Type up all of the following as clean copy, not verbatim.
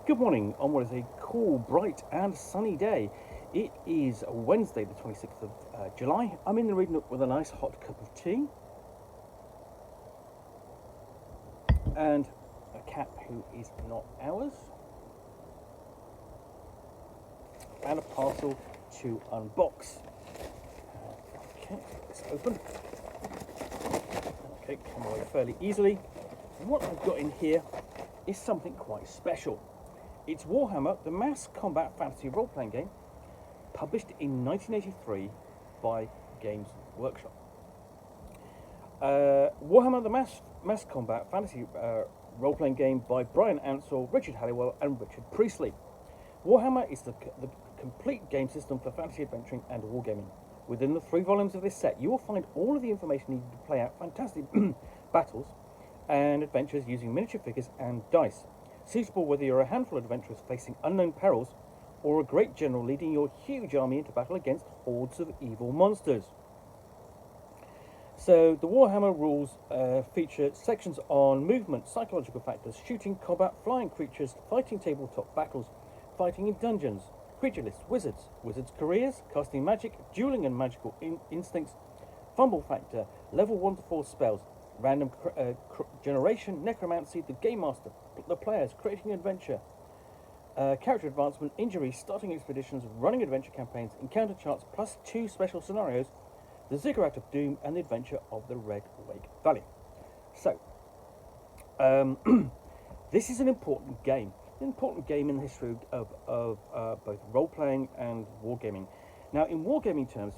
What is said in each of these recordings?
Good morning on what is a cool, bright and sunny day. It is Wednesday the 26th of July. I'm in the reading Nook with a nice hot cup of tea and a cat who is not ours and a parcel to unbox. Okay, let's open. Okay, come away fairly easily. And what I've got in here is something quite special. It's Warhammer, the mass combat fantasy role-playing game, published in 1983 by Games Workshop. Warhammer, the mass combat fantasy role-playing game by Bryan, Ansell, Richard Halliwell, and Richard Priestley. Warhammer is the complete game system for fantasy adventuring and wargaming. Within the 3 volumes of this set, you will find all of the information needed to play out fantastic battles and adventures using miniature figures and dice. Suitable whether you're a handful of adventurers facing unknown perils or a great general leading your huge army into battle against hordes of evil monsters. So the Warhammer rules feature sections on movement, psychological factors, shooting, combat, flying creatures, fighting tabletop battles, fighting in dungeons, creature lists, wizards' careers, casting magic, dueling and magical instincts, fumble factor, level 1 to 4 spells, random generation, necromancy, the game master, the players, creating adventure, character advancement, injuries, starting expeditions, running adventure campaigns, encounter charts, plus 2 special scenarios, the Ziggurat of Doom, and the adventure of the Red Wake Valley. So, this is an important game in the history of both role-playing and wargaming. Now, in wargaming terms,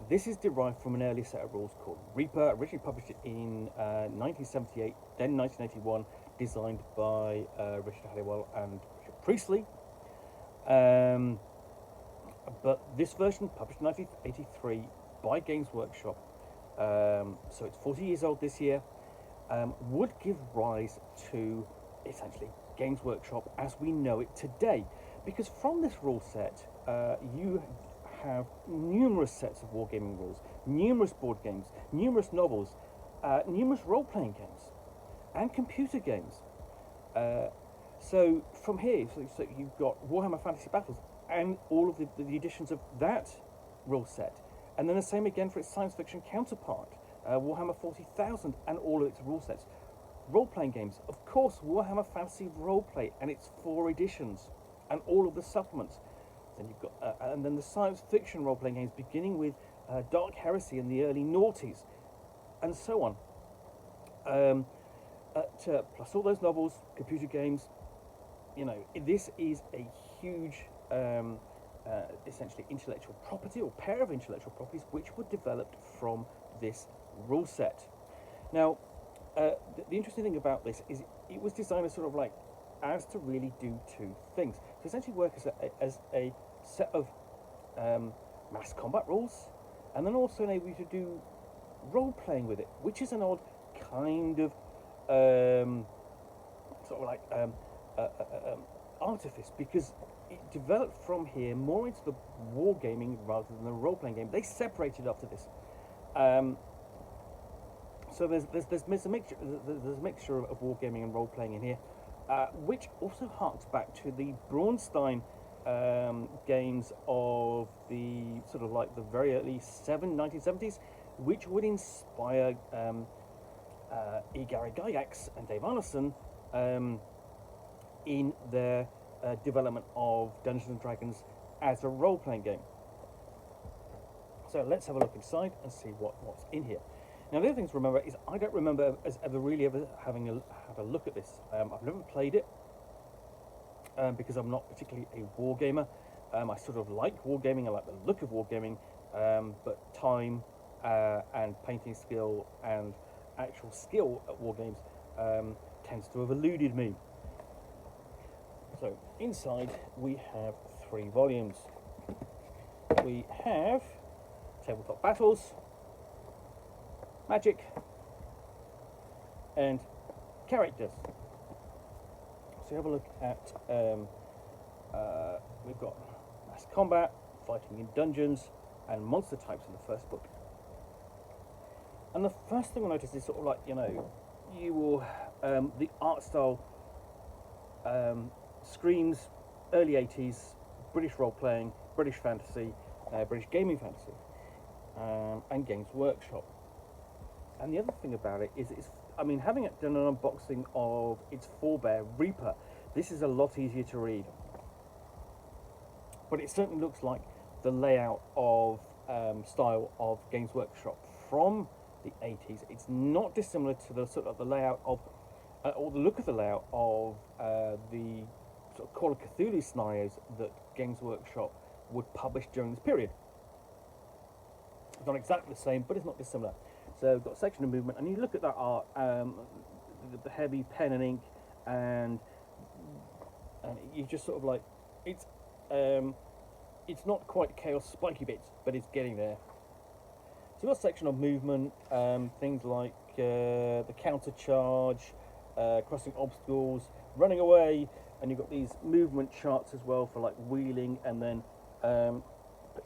this is derived from an early set of rules called Reaper, originally published in 1978, then 1981, designed by Richard Halliwell and Richard Priestley. But this version, published in 1983 by Games Workshop, so it's 40 years old this year, would give rise to, essentially, Games Workshop as we know it today. Because from this rule set, you have numerous sets of wargaming rules, numerous board games, numerous novels, numerous role-playing games, and computer games. So from here, so you've got Warhammer Fantasy Battles and all of the editions of that rule set, and then the same again for its science fiction counterpart, Warhammer 40,000 and all of its rule sets. Role-playing games, of course, Warhammer Fantasy Roleplay and its 4 editions, and all of the supplements. Then you've got, and then the science fiction role-playing games, beginning with Dark Heresy in the early noughties, and so on. Plus all those novels, computer games. You know, this is a huge, essentially intellectual property, or pair of intellectual properties, which were developed from this rule set. Now, the interesting thing about this is it was designed as sort of like as to really do 2 things. To essentially work as a set of mass combat rules, and then also enable you to do role-playing with it, which is an odd kind of sort of like artifice, because it developed from here more into the wargaming rather than the role-playing game. They separated after this. So there's a mixture of wargaming and role-playing in here, which also harks back to the Braunstein games of the sort of like the very early 1970s, which would inspire E. Gary Gygax and Dave Arneson in their development of Dungeons and Dragons as a role-playing game. So let's have a look inside and see what's in here. Now, the other thing to remember is I don't remember ever having had a look at this. I've never played it because I'm not particularly a wargamer. I sort of like wargaming. I like the look of wargaming, but time and painting skill and actual skill at wargames tends to have eluded me. So inside we have 3 volumes. We have Tabletop Battles, Magic, and Characters. So have a look at, we've got Mass Combat, Fighting in Dungeons, and Monster Types in the first book. And the first thing I noticed is sort of like, you know, you will, the art style screams early 80s, British role-playing, British fantasy, British gaming fantasy, and Games Workshop. And the other thing about it is, I mean, having it done an unboxing of its forebear, Reaper, this is a lot easier to read. But it certainly looks like the layout of style of Games Workshop from the 80s. It's not dissimilar to the sort of the layout of, or the look of the layout of the sort of Call of Cthulhu scenarios that Games Workshop would publish during this period. It's not exactly the same, but it's not dissimilar. So we've got a section of movement, and you look at that art, the heavy pen and ink, and you just sort of like, it's not quite chaos spiky bits, but it's getting there. So we've got a section of movement, things like the counter charge, crossing obstacles, running away, and you've got these movement charts as well for like wheeling and then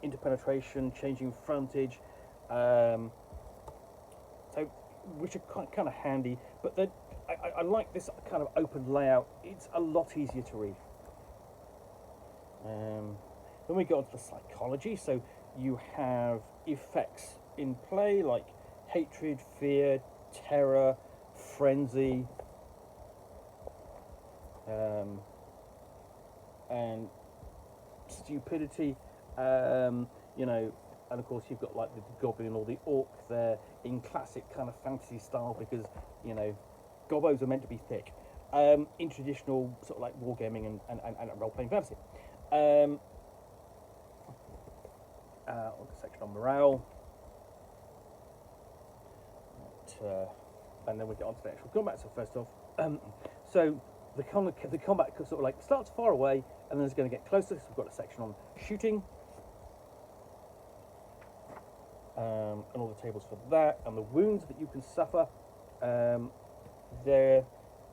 interpenetration, changing frontage, so which are kind of handy. But I like this kind of open layout. It's a lot easier to read. Then we go on to the psychology. So you have effects in play like hatred, fear, terror, frenzy, and stupidity. You know, and of course you've got like the goblin or the orc there in classic kind of fantasy style, because you know gobbos are meant to be thick. In traditional sort of like wargaming and role-playing fantasy. Section on morale, and then we get on to the actual combat. So first off, so the combat sort of like starts far away and then it's going to get closer. So we've got a section on shooting, and all the tables for that, and the wounds that you can suffer there,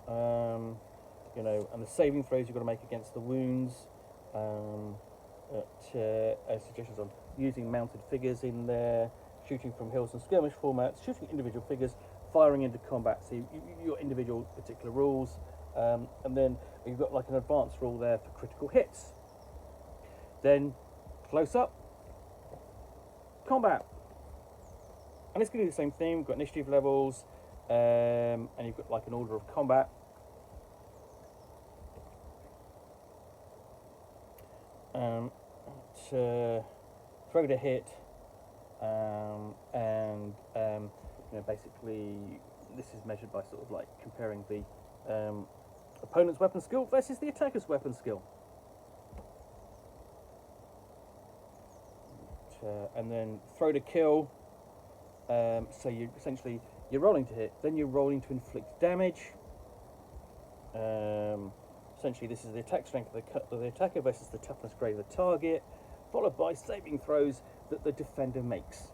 you know, and the saving throws you've got to make against the wounds. Suggestions on using mounted figures in there, shooting from hills and skirmish formats, shooting individual figures, firing into combat. So your individual particular rules, and then you've got like an advanced rule there for critical hits. Then close up, combat, and it's going to do the same thing. We've got initiative levels, and you've got like an order of combat. Throw to hit, and you know, basically this is measured by sort of like comparing the opponent's weapon skill versus the attacker's weapon skill. And then throw to kill. So you essentially you're rolling to hit, then you're rolling to inflict damage. Essentially, this is the attack strength of the attacker versus the toughness grade of the target, followed by saving throws that the defender makes.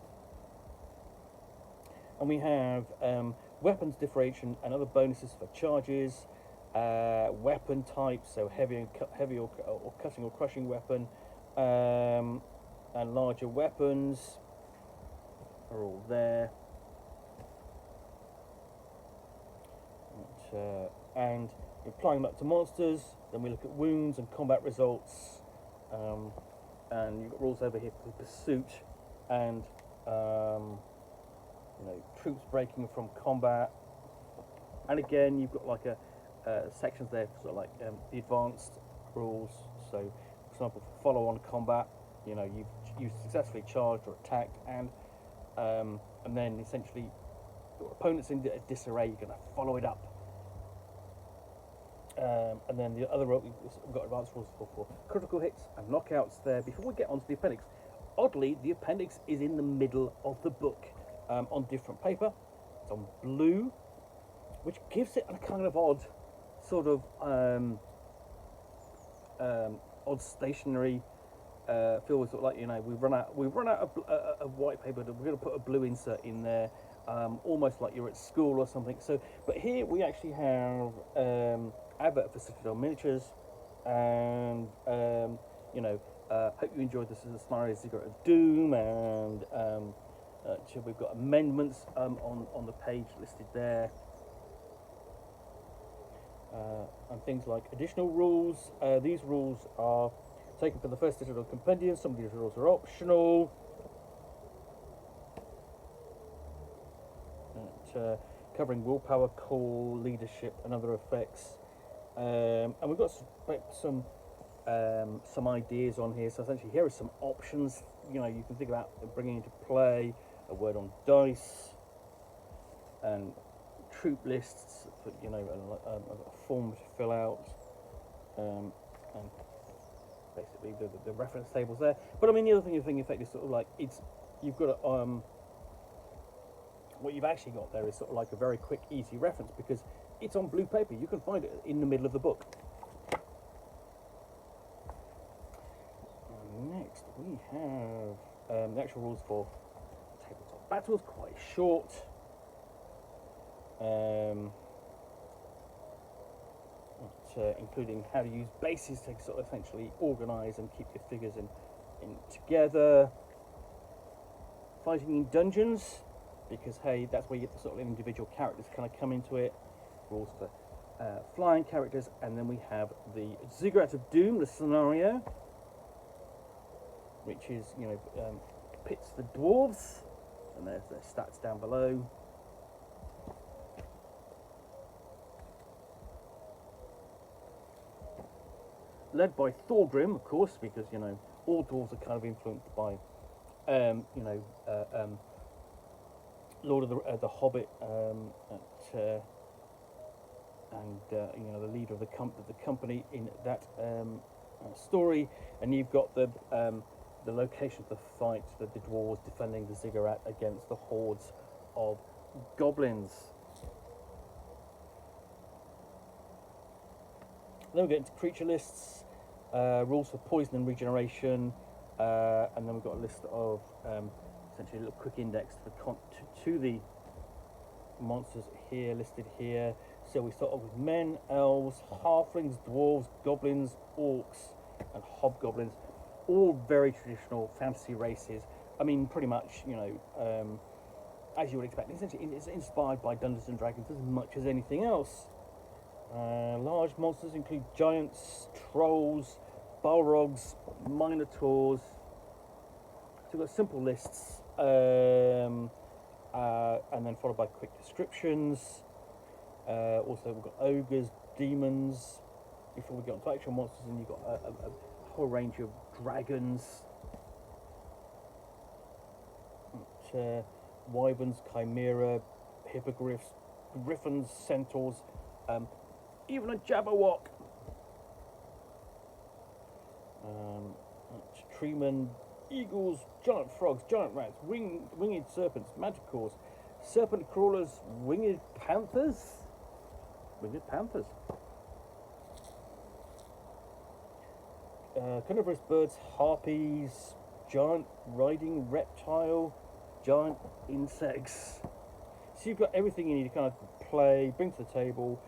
And we have weapons differentiation and other bonuses for charges, weapon types, so heavy or cutting or crushing weapon, and larger weapons are all there. And applying that to monsters. Then we look at wounds and combat results, and you've got rules over here for pursuit and you know, troops breaking from combat. And again, you've got like a sections there for sort of like the advanced rules. So, for example, for follow-on combat, you know, you've successfully charged or attacked, and then essentially your opponent's in disarray. You're going to follow it up. And then the other we've got advanced rules for critical hits and knockouts there. Before we get onto the appendix, oddly, the appendix is in the middle of the book on different paper. It's on blue, which gives it a kind of odd sort of odd stationery feel. Sort of like, you know, we've run out of white paper. We're going to put a blue insert in there, almost like you're at school or something. So, but here we actually have advert for Citadel Miniatures, and you know, hope you enjoyed this as a Scenario Secret of Doom, and we've got amendments on the page listed there. and things like additional rules. These rules are taken from the first digital compendium. Some of these rules are optional. Covering willpower, call, leadership, and other effects. And we've got some ideas on here. So essentially, here are some options. You know, you can think about bringing into play a word on dice and troop lists. For, you know, a form to fill out, and basically the reference tables there. But I mean, the other thing effect is sort of like you've got a, what you've actually got there is sort of like a very quick, easy reference because it's on blue paper. You can find it in the middle of the book. Next, we have the actual rules for tabletop battles, quite short. Including how to use bases to sort of essentially organise and keep your figures in together. Fighting in dungeons, because hey, that's where you get the sort of individual characters kind of come into it. Rules for flying characters, and then we have the Ziggurat of Doom, the scenario, which is, you know, pits the dwarves, and there's their stats down below. Led by Thorgrim, of course, because, you know, all dwarves are kind of influenced by, Lord of the Hobbit, and you know, the leader of the company in that story. And you've got the location of the fight, the dwarves defending the ziggurat against the hordes of goblins. Then we get into creature lists, rules for poison and regeneration, and then we've got a list of essentially a little quick index to the monsters here, listed here. So we start off with men, elves, halflings, dwarves, goblins, orcs, and hobgoblins, all very traditional fantasy races. I mean, pretty much, you know, as you would expect. Essentially, it's inspired by Dungeons and Dragons as much as anything else. Large monsters include giants, trolls, balrogs, minotaurs. So we've got simple lists, and then followed by quick descriptions. Also, we've got ogres, demons. Before we get on to actual monsters, and you've got a whole range of dragons, wyverns, chimera, hippogriffs, griffins, centaurs, even a jabberwock, treemen, eagles, giant frogs, giant rats, winged serpents, manticores, serpent crawlers, winged panthers. Carnivorous birds, harpies, giant riding reptile, giant insects. So you've got everything you need to kind of play, bring to the table.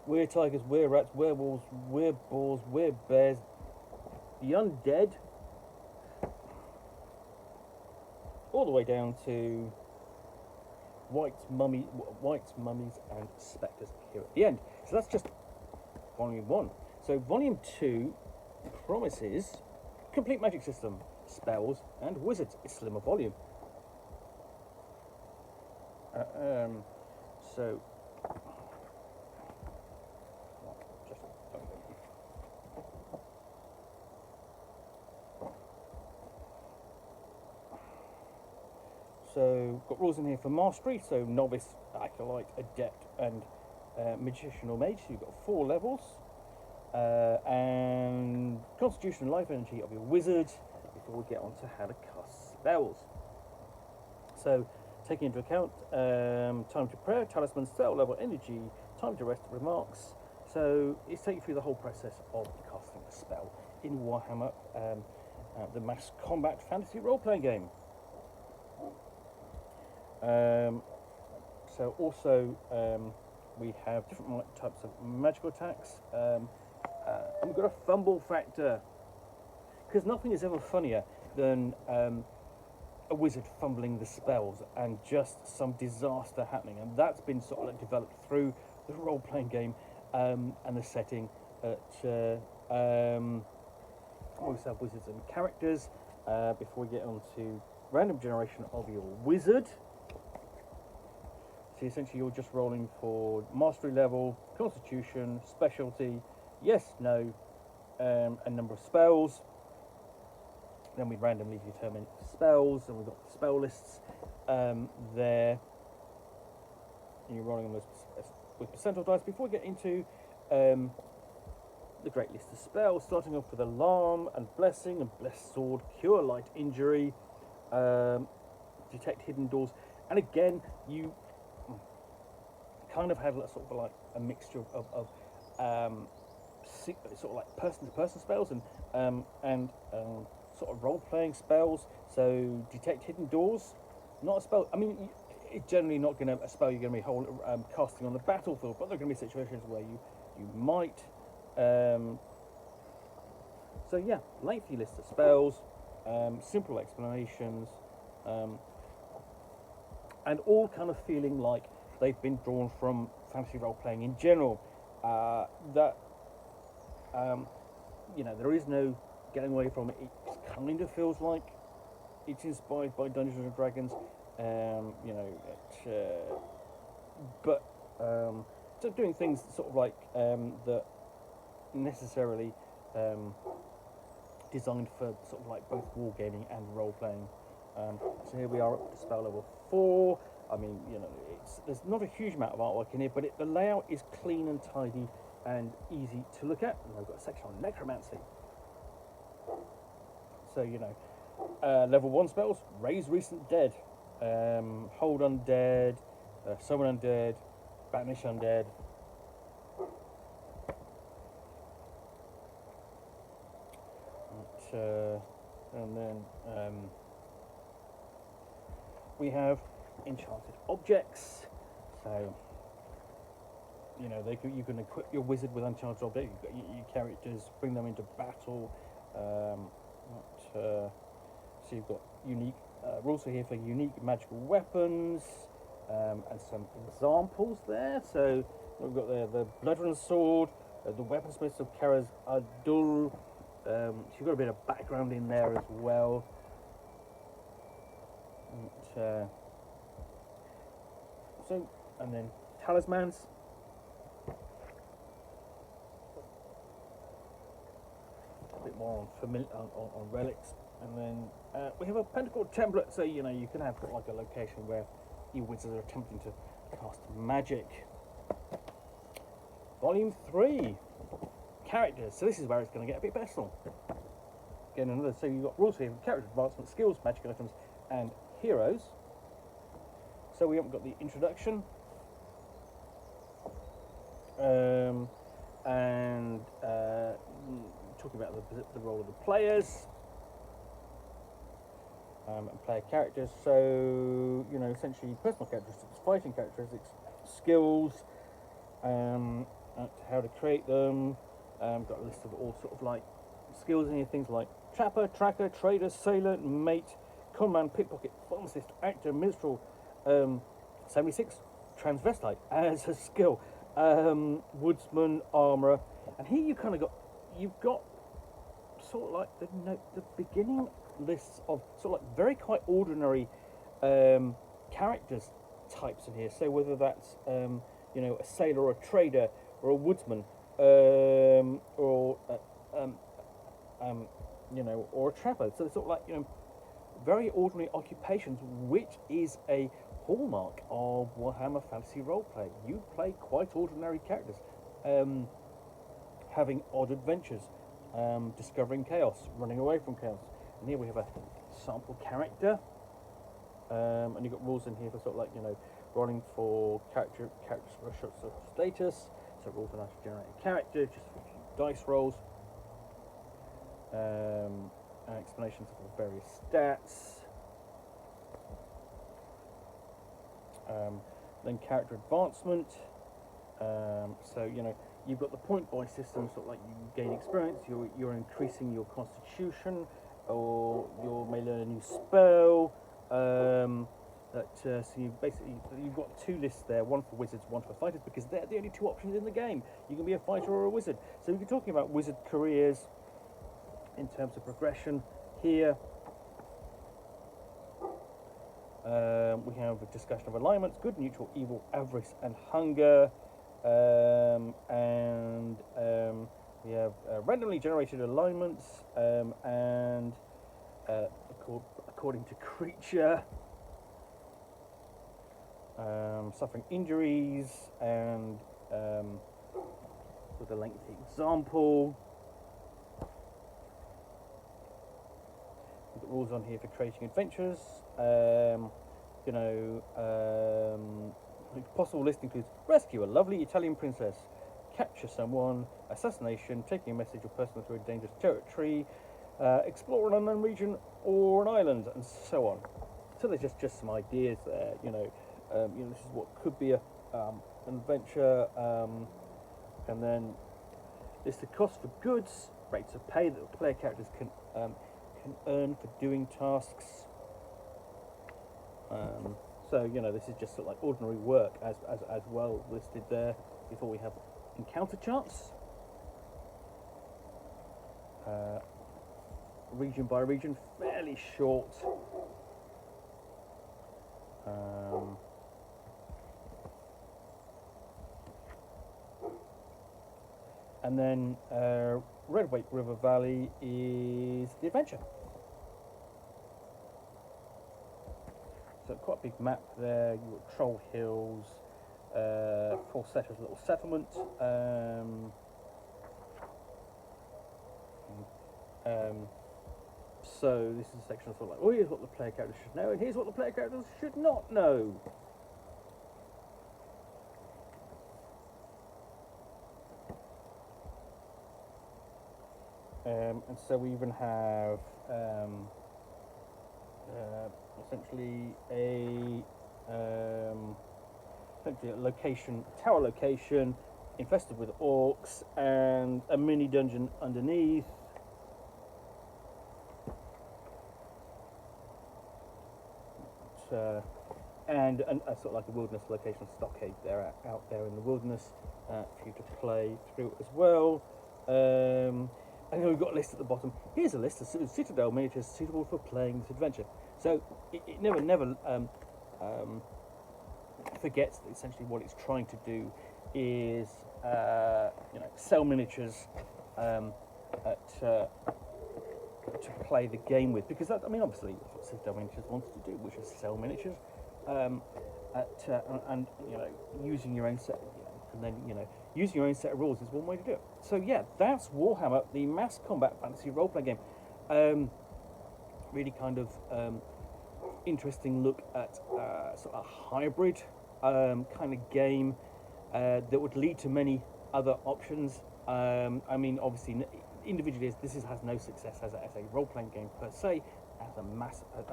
We're tigers, we're rats, werewolves, we're boars, we're bears, the undead, all the way down to whites, mummies, and spectres here at the end. So that's just volume 1. So volume 2 promises complete magic system, spells, and wizards. It's slimmer volume. So got rules in here for mastery, so novice, acolyte, adept, and magician or mage. So you've got 4 levels, and constitution and life energy of your wizard. Before we get on to how to cast spells. So taking into account time to prayer, talisman, spell level, energy, time to rest, remarks. So it's taking you through the whole process of casting a spell in Warhammer, the mass combat fantasy role-playing game. So also we have different types of magical attacks, and we've got a fumble factor, because nothing is ever funnier than a wizard fumbling the spells and just some disaster happening, and that's been sort of like developed through the role-playing game and the setting at we have wizards and characters. Before we get on to random generation of your wizard. So essentially you're just rolling for mastery level, constitution, specialty, yes, no, a number of spells. Then we randomly determine spells, and we've got the spell lists there. And you're rolling on those with percentile dice. Before we get into the great list of spells, starting off with Alarm and Blessing and Blessed Sword, Cure Light Injury, Detect Hidden Doors, and again you kind of have sort of like a mixture of sort of like person-to-person spells and sort of role-playing spells. So Detect Hidden Doors, not a spell. I mean, it's generally not going to a spell you're going to be casting on the battlefield, but there are going to be situations where you might. So yeah, lengthy list of spells, simple explanations, and all kind of feeling like they've been drawn from fantasy role-playing in general. There is no getting away from it. It kind of feels like it's inspired by Dungeons and Dragons, so doing things sort of like that necessarily designed for sort of like both wargaming and role-playing. So here we are up to spell level 4. I mean, there's not a huge amount of artwork in here, but the layout is clean and tidy and easy to look at. And I've got a section on necromancy. So, level 1 spells, Raise Recent Dead, Hold Undead, Summon Undead, Banish Undead. And then we have enchanted objects. So you can equip your wizard with enchanted objects. You've got your characters, bring them into battle. So you've got unique rules here for unique magical weapons, and some examples there. So we've got the Bloodrun Sword, the Weaponsmiths of Karaz Adul. So you've got a bit of background in there as well. And then talismans. A bit more on relics. And then we have a pentacle template, so you can have like a location where your wizards are attempting to cast magic. Volume 3. Characters. So this is where it's going to get a bit personal. Again, another. So you've got rules here: character advancement, skills, magic items, and heroes. So we haven't got the introduction, and talking about the role of the players, and player characters. So essentially personal characteristics, fighting characteristics, skills, how to create them. Got a list of all sort of like skills in here, things like trapper, tracker, trader, sailor, mate, conman, pickpocket, pharmacist, actor, minstrel, 76, transvestite as a skill, woodsman, armourer, and here you've got sort of like the beginning lists of sort of like very quite ordinary characters types in here. So whether that's a sailor or a trader or a woodsman, or a trapper. So it's sort of like very ordinary occupations, which is a hallmark of Warhammer Fantasy Roleplay. You play quite ordinary characters, having odd adventures, discovering chaos, running away from chaos. And here we have a sample character, and you've got rules in here for sort of like rolling for characters for shots of status. So rules on how to generate a character, just a few dice rolls, and explanations of the various stats. Then character advancement. So you've got the point buy system, sort of like you gain experience, you're increasing your constitution, or you may learn a new spell. So you've got two lists there, one for wizards, one for fighters, because they're the only two options in the game. You can be a fighter or a wizard. So we're talking about wizard careers in terms of progression here. We have a discussion of alignments: good, neutral, evil, avarice, and hunger. We have randomly generated alignments and according to creature, suffering injuries, and with a lengthy example. We've got rules on here for creating adventures. Possible list includes rescue a lovely Italian princess, capture someone, assassination, taking a message or person through a dangerous territory, explore an unknown region or an island, and so on. So there's just some ideas there. This is what could be an adventure, and then list the cost for goods, rates of pay that the player characters can earn for doing tasks. This is just sort of like ordinary work as well listed there. Before we have encounter charts, region by region, fairly short. And then Redwake River Valley is the adventure. So quite a big map there. You've got Troll Hills, Four Settlers Little Settlement. So this is a section of sort of like, oh, here's what the player characters should know, and here's what the player characters should not know. And so we even have essentially a tower location infested with orcs, and a mini dungeon underneath. And a sort of like a wilderness location, stockade there out there in the wilderness for you to play through as well. And then we've got a list at the bottom. Here's a list of Citadel miniatures suitable for playing this adventure. So it never forgets that essentially what it's trying to do is sell miniatures to play the game with, because obviously that's what Citadel Miniatures wanted to do, which is sell miniatures, and using your own set, and then using your own set of rules is one way to do it. So yeah, that's Warhammer, the mass combat fantasy role-playing game. Really kind of interesting look at sort of a hybrid kind of game that would lead to many other options. Obviously, individually, this has no success as a role-playing game per se. As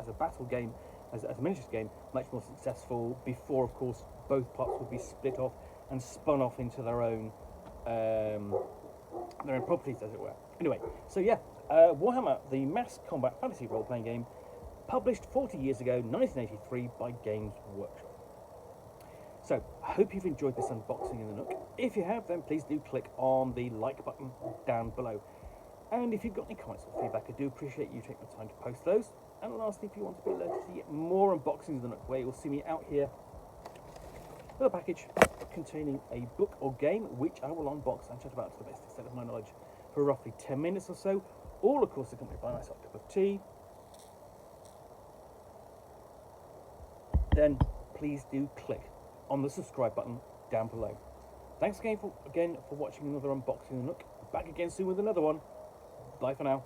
a battle game, as a miniatures game, much more successful. Before, of course, both parts would be split off and spun off into their own properties, as it were. Anyway, so yeah, Warhammer, the mass combat fantasy role-playing game, published 40 years ago, 1983, by Games Workshop. So, I hope you've enjoyed this unboxing in the Nook. If you have, then please do click on the like button down below. And if you've got any comments or feedback, I do appreciate you taking the time to post those. And lastly, if you want to be alerted to get more unboxings of the Nook, where you'll see me out here with a package containing a book or game, which I will unbox and chat about to the best extent of my knowledge for roughly 10 minutes or so, all of course accompanied by a nice hot cup of tea. Then please do click on the subscribe button down below. Thanks again for watching another unboxing of the Nook. Back again soon with another one. Bye for now.